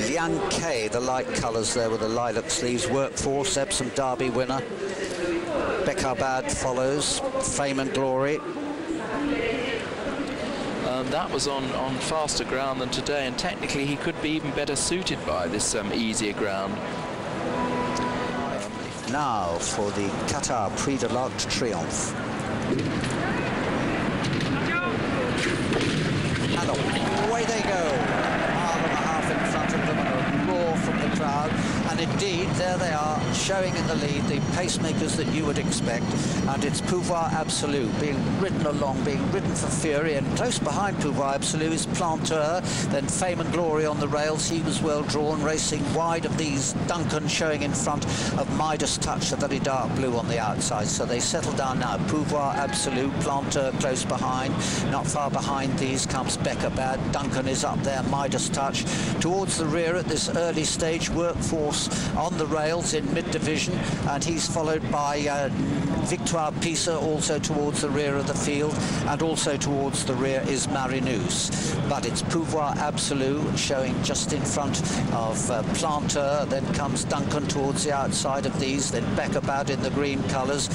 Liang K, the light colours there with the lilac sleeves. Workforce, Epsom Derby winner. Bekabad follows. Fame and Glory. That was on faster ground than today, and technically he could be even better suited by this easier ground. Now for the Qatar Prix de l'Arc de Triomphe. And away they go. A mile and a half in front of them, and a roar from the crowd. And indeed, there they are, showing in the lead the pacemakers that you would expect. And it's Pouvoir Absolu being ridden along, being ridden for fury. And close behind Pouvoir Absolu is Planteur, then Fame and Glory on the rails. He was well drawn, racing wide of these. Duncan showing in front of Midas Touch, the very dark blue on the outside. So they settle down now. Pouvoir Absolu, Planteur close behind. Not far behind these comes Bekabad. Duncan is up there, Midas Touch. Towards the rear at this early stage, Workforce on the rails in mid-division, and he's followed by Victoire Pisa also towards the rear of the field, and also towards the rear is Marinus. But it's Pouvoir Absolu showing just in front of Planteur. Then comes Duncan towards the outside of these, then Bekabad in the green colours.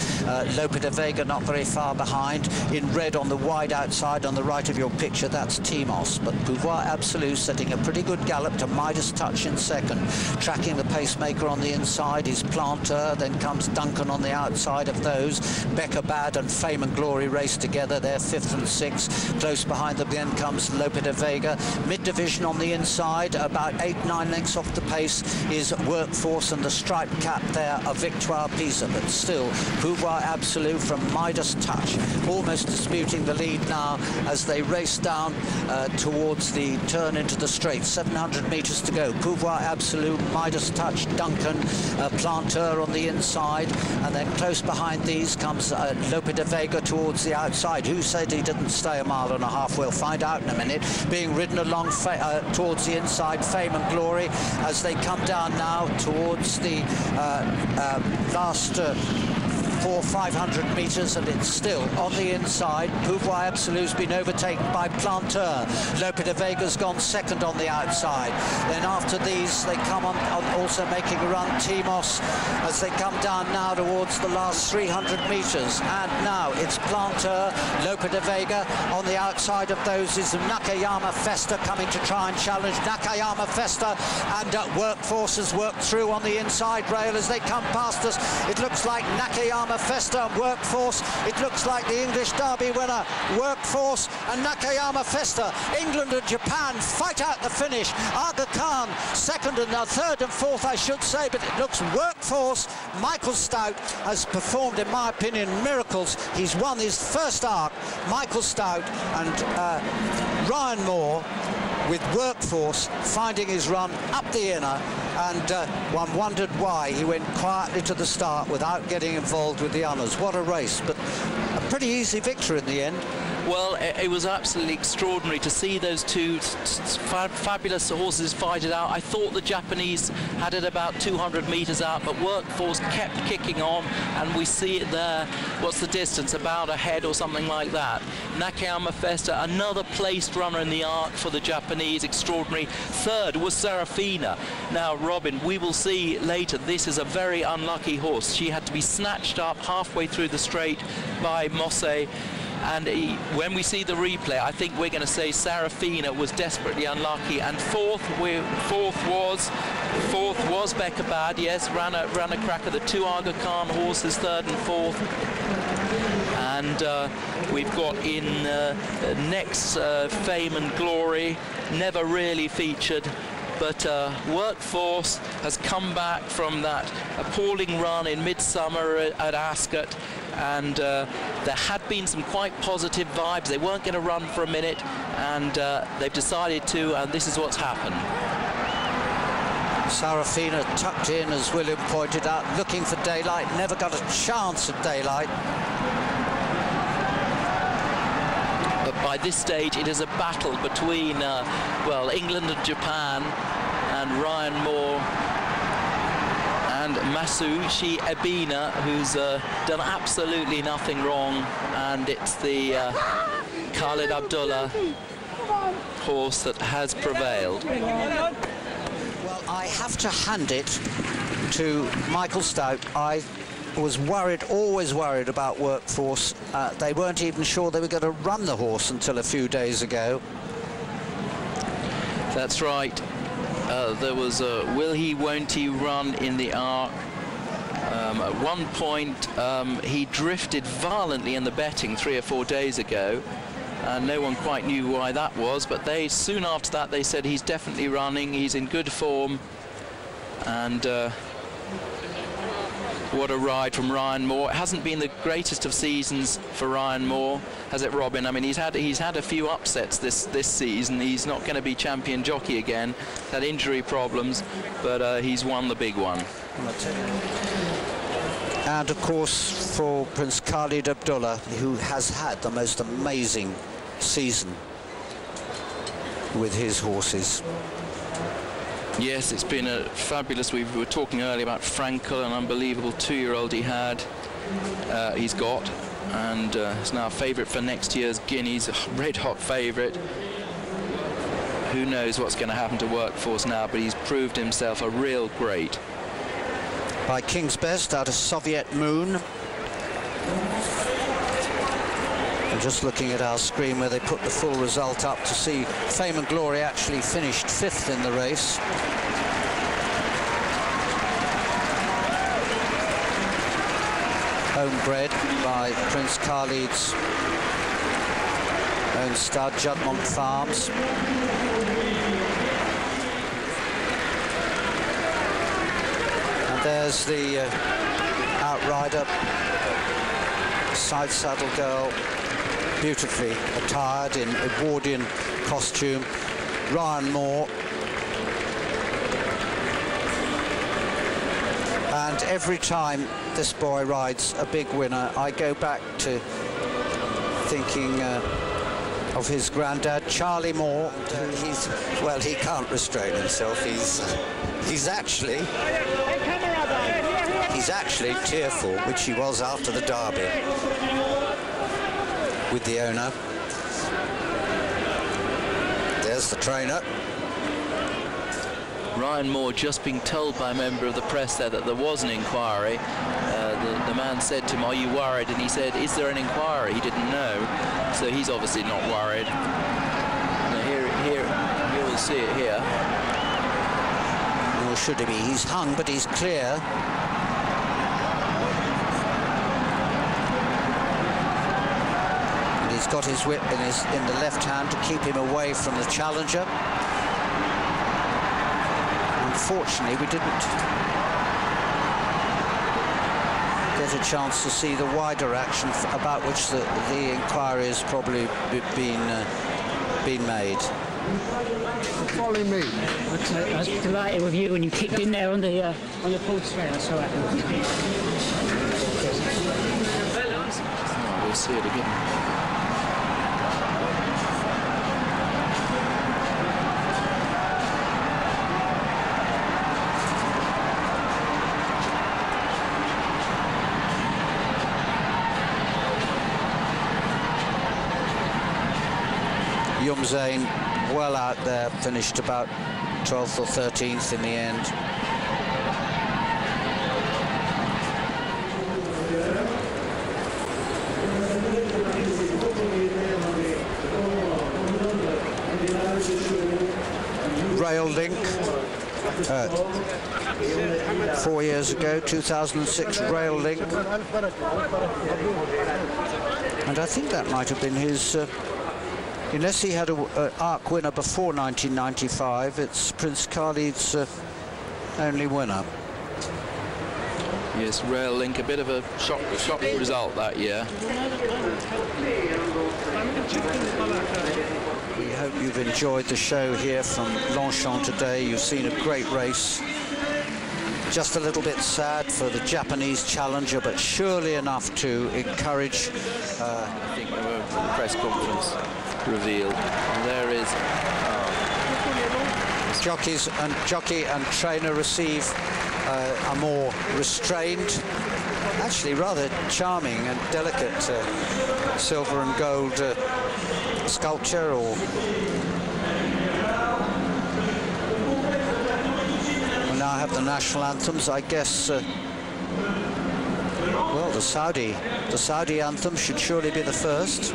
Lope de Vega not very far behind. In red on the wide outside on the right of your picture, that's Timos. But Pouvoir Absolu setting a pretty good gallop to Midas Touch in second. Tracking the pacemaker on the inside is Planteur, then comes Duncan on the outside of those. Bekabad and Fame and Glory race together, they're 5th and 6th. Close behind them then comes Lope de Vega. Mid-division on the inside, about 8-9 lengths off the pace is Workforce, and the striped cap there of Victoire Pisa. But still, Pouvoir Absolu from Midas Touch almost disputing the lead now as they race down towards the turn into the straight. 700 metres to go. Pouvoir Absolu, Midas Touch, Duncan, Planteur on the inside, and then close behind these comes Lope de Vega towards the outside. Who said he didn't stay a mile and a half? We'll find out in a minute. Being ridden along towards the inside, Fame and Glory, as they come down now towards the last 400-500 metres, and it's still on the inside. Pouvoir Absolu's been overtaken by Planteur. Lope de Vega's gone second on the outside. Then after these, they come on also making a run, Timos, as they come down now towards the last 300 metres. And now it's Planteur, Lope de Vega. On the outside of those is Nakayama Festa coming to try and challenge. Nakayama Festa and Workforce has worked through on the inside rail as they come past us. It looks like Nakayama Festa and Workforce. It looks like the English Derby winner, Workforce and Nakayama Festa. England and Japan fight out the finish. Aga Khan second and third and fourth, I should say, but it looks Workforce. Michael Stout has performed, in my opinion, miracles. He's won his first arc. Michael Stout and Ryan Moore with Workforce finding his run up the inner, and one wondered why he went quietly to the start without getting involved with the honours. What a race, but a pretty easy victory in the end. Well, it was absolutely extraordinary to see those two fabulous horses fight it out. I thought the Japanese had it about 200 metres out, but Workforce kept kicking on, and we see it there. What's the distance? About a head or something like that. Nakayama Festa, another placed runner in the arc for the Japanese, extraordinary. Third was Serafina. Now, Robin, we will see later, this is a very unlucky horse. She had to be snatched up halfway through the straight by Mosse. And when we see the replay, I think we're going to say Serafina was desperately unlucky. And fourth was Bekabad. Yes, ran a cracker. The two Aga Khan horses, third and fourth. And we've got in next Fame and Glory, never really featured. But Workforce has come back from that appalling run in midsummer at Ascot, and there had been some quite positive vibes. They weren't going to run for a minute, and they've decided to, and this is what's happened. Serafina tucked in, as William pointed out, looking for daylight, never got a chance at daylight. But by this stage, it is a battle between, well, England and Japan, and Ryan Moore and Masushi Ebina, who's done absolutely nothing wrong. And it's the Khalid Abdullah horse that has prevailed. Well, I have to hand it to Michael Stout. I was worried, always worried about Workforce. They weren't even sure they were going to run the horse until a few days ago. That's right. There was a will he, won't he run in the arc. At one point, he drifted violently in the betting 3 or 4 days ago, and no one quite knew why that was, but they soon after that they said he's definitely running, he's in good form, and what a ride from Ryan Moore. It hasn't been the greatest of seasons for Ryan Moore, has it, Robin? I mean, he's had a few upsets this season. He's not going to be champion jockey again. He's had injury problems, but he's won the big one. And of course for Prince Khalid Abdullah, who has had the most amazing season with his horses. Yes, it's been a fabulous. We were talking earlier about Frankel, an unbelievable 2-year-old he's got, and is now a favourite for next year's Guineas, a red-hot favourite. Who knows what's going to happen to Workforce now, but he's proved himself a real great. By King's Best out of Soviet Moon. I'm just looking at our screen where they put the full result up to see Fame and Glory actually finished 5th in the race. Homebred by Prince Khalid's own stud, Juddmonte Farms. And there's the outrider, side saddle girl, beautifully attired in Edwardian costume, Ryan Moore. And every time this boy rides a big winner, I go back to thinking of his granddad, Charlie Moore. Well, he can't restrain himself. He's actually tearful, which he was after the Derby with the owner. There's the trainer. Ryan Moore just being told by a member of the press there that there was an inquiry. The man said to him, "Are you worried?" And he said, "Is there an inquiry?" He didn't know, so he's obviously not worried. Now here you'll see it here. Or should he be? He's hung, but he's clear. And he's got his whip in the left hand to keep him away from the challenger. Unfortunately, we didn't get a chance to see the wider action about which the inquiry has probably been made. Follow me. I was delighted with you when you kicked in there on the pulled straight. I was so happy. Oh, we'll see it again. Yumzain well out there, finished about 12th or 13th in the end. Rail Link, 4 years ago, 2006 Rail Link. And I think that might have been his... unless he had an ARC winner before 1995, it's Prince Khalid's only winner. Yes, Rail Link, a bit of a shock result that year. We hope you've enjoyed the show here from Longchamp today. You've seen a great race. Just a little bit sad for the Japanese challenger, but surely enough to encourage... I think the press conference revealed. And there is jockey and trainer receive a more restrained Actually, rather charming and delicate silver and gold sculpture. Or we now have the national anthems, I guess. Well, the Saudi anthem should surely be the first.